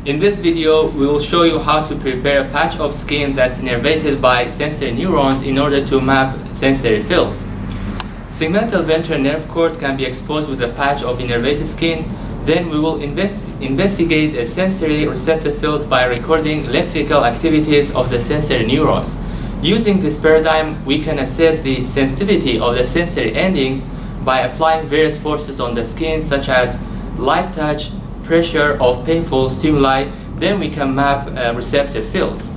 In this video, we will show you how to prepare a patch of skin that's innervated by sensory neurons in order to map sensory fields. Segmental ventral nerve cords can be exposed with a patch of innervated skin. Then we will investigate a sensory receptor fields by recording electrical activities of the sensory neurons. Using this paradigm, we can assess the sensitivity of the sensory endings by applying various forces on the skin, such as light touch, pressure of painful stimuli. Then we can map receptor fields.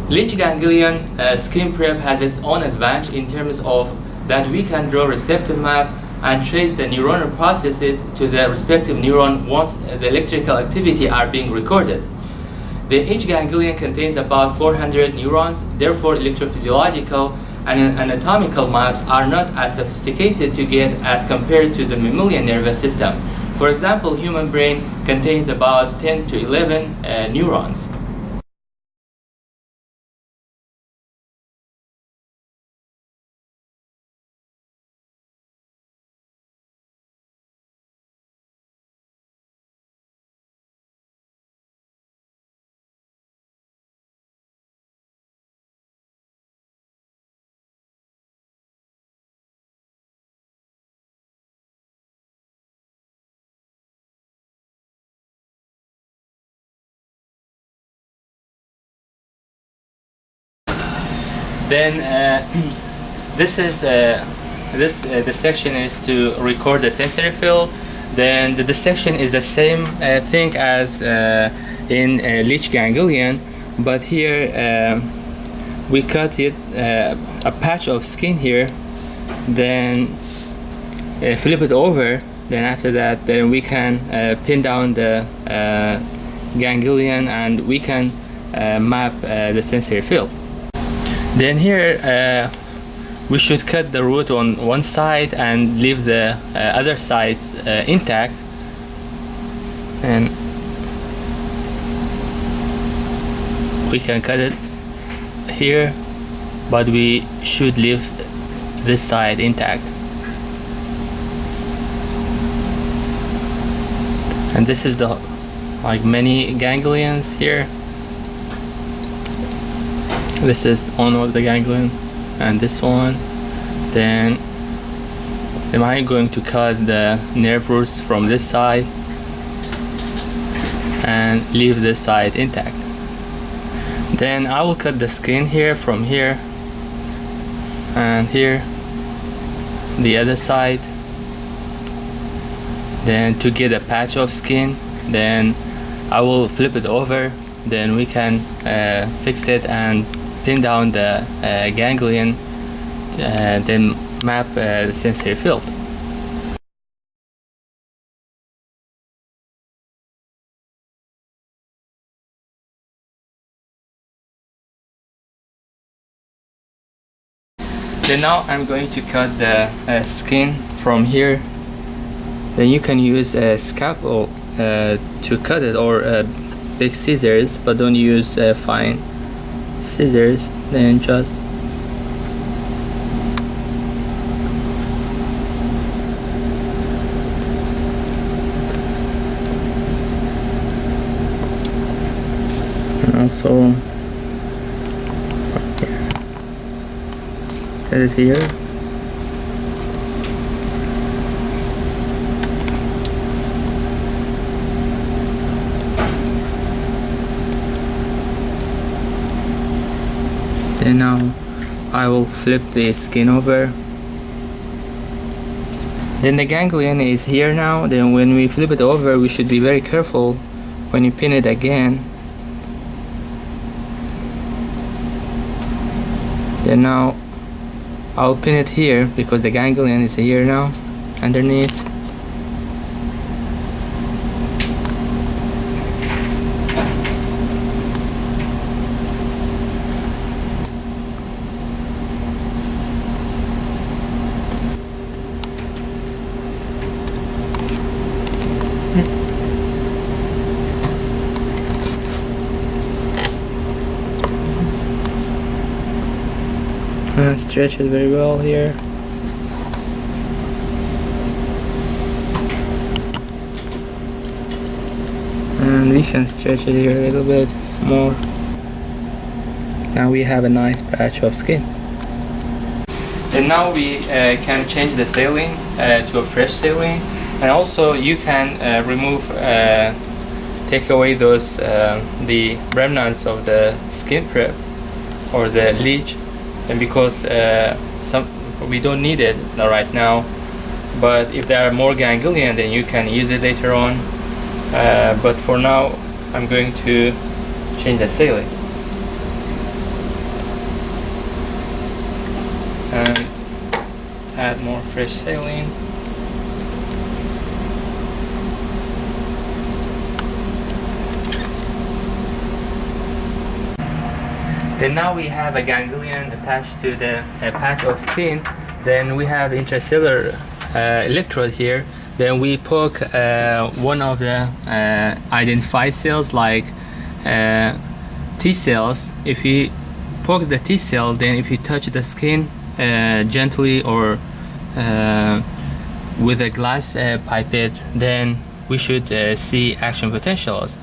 Leech ganglion skin prep has its own advantage in terms of that we can draw receptor map and trace the neuronal processes to the respective neuron once the electrical activity are being recorded. The each ganglion contains about 400 neurons, therefore electrophysiological and anatomical maps are not as sophisticated to get as compared to the mammalian nervous system. For example, human brain contains about 10 to 11 neurons. Then this section is to record the sensory field. Then the dissection is the same thing as in leech ganglion, but here we cut it a patch of skin here, then flip it over. Then after that, then we can pin down the ganglion and we can map the sensory field. Then here we should cut the root on one side and leave the other side intact, and we can cut it here, but we should leave this side intact. And this is the many ganglions here. This is one of the ganglion and this one. Then am I going to cut the nerve roots from this side and leave this side intact. Then I will cut the skin here from here and here, the other side, then to get a patch of skin. Then I will flip it over, then we can fix it and pin down the ganglion, then map the sensory field. Then now I'm going to cut the skin from here. Then you can use a scalpel to cut it, or big scissors, but don't use fine scissors. Then just and also cut it here. Then now I will flip the skin over. Then the ganglion is here now. Then when we flip it over, we should be very careful when you pin it again. Then now I'll pin it here because the ganglion is here now underneath. Stretch it very well here. and we can stretch it here a little bit more. Now we have a nice patch of skin. And now we can change the saline to a fresh saline, and also you can remove, take away those the remnants of the skin prep or the leech, and because we don't need it right now, but if there are more ganglion, then you can use it later on. But for now, I'm going to change the saline and add more fresh saline. Then now we have a ganglion attached to the patch of skin. Then we have intracellular electrode here. Then we poke one of the identified cells like T cells. If you poke the T cell, then if you touch the skin gently or with a glass pipette, then we should see action potentials.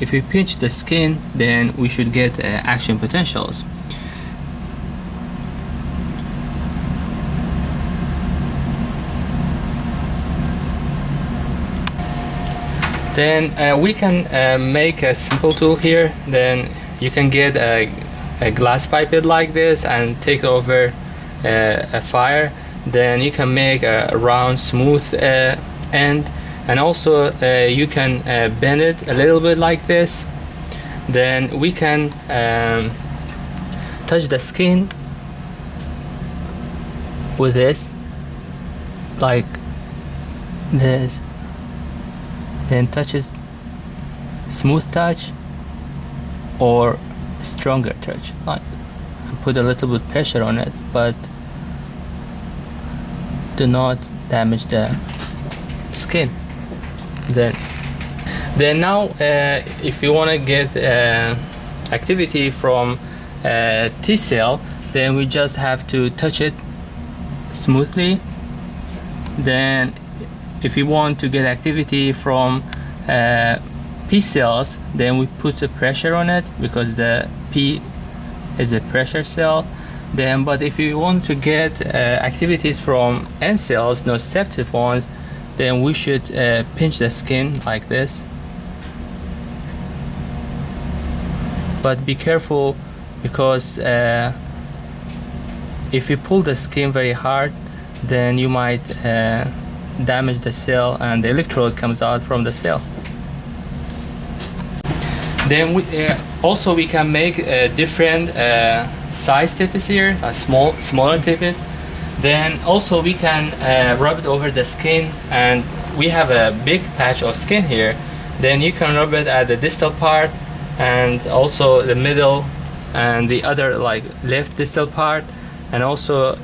If we pinch the skin, then we should get action potentials. Then we can make a simple tool here. Then you can get a glass pipette like this and take it over a fire. Then you can make a round smooth end, and also you can bend it a little bit like this. Then we can touch the skin with this, like this. Then touches smooth touch or stronger touch, like put a little bit pressure on it, but do not damage the skin. Then now if you want to get activity from T cell, then we just have to touch it smoothly. Then if you want to get activity from P cells, then we put the pressure on it because the P is a pressure cell. Then but if you want to get activities from N cells, nociceptive ones, then we should pinch the skin like this. But be careful, because if you pull the skin very hard, then you might damage the cell and the electrode comes out from the cell. Then we can make different size tips here, smaller tips. Then also we can rub it over the skin, and we have a big patch of skin here. Then you can rub it at the distal part and also the middle and the other, like left distal part, and also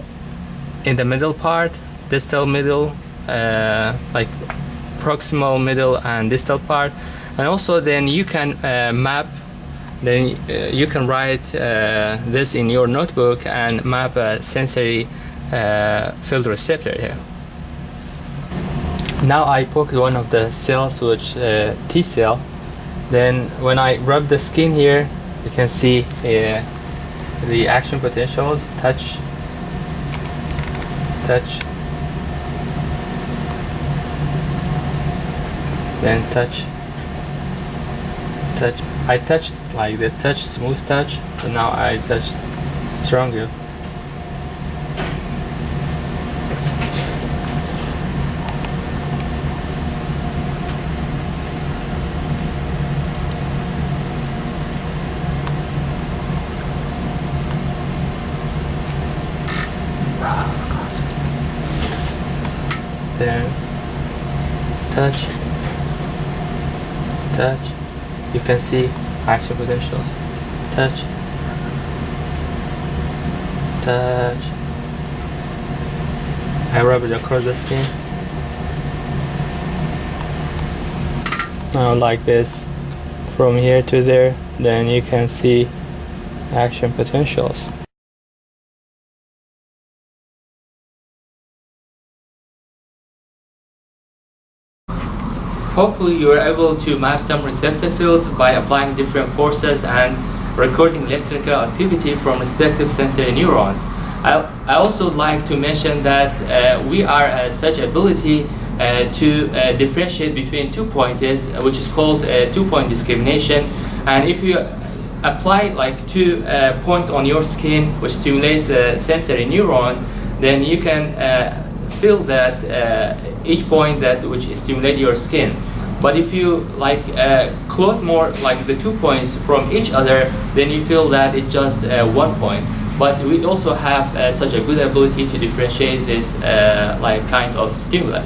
in the middle part, distal middle, like proximal middle and distal part. And also then you can map, then you can write this in your notebook and map a sensory field receptor here. Now I poked one of the cells, which T cell. Then when I rub the skin here, you can see the action potentials. Touch, then touch. I touched like this, touch, smooth touch, and now I touched stronger. touch, touch. You can see action potentials. Touch, touch. I rub it across the skin. Now like this, from here to there, then you can see action potentials. Hopefully you are able to map some receptor fields by applying different forces and recording electrical activity from respective sensory neurons. I also would like to mention that we are such ability to differentiate between 2 points, which is called two-point discrimination. And if you apply like 2 points on your skin, which stimulates sensory neurons, then you can feel that each point that which stimulate your skin. But if you like close more like the 2 points from each other, then you feel that it's just 1 point. But we also have such a good ability to differentiate this like kind of stimuli.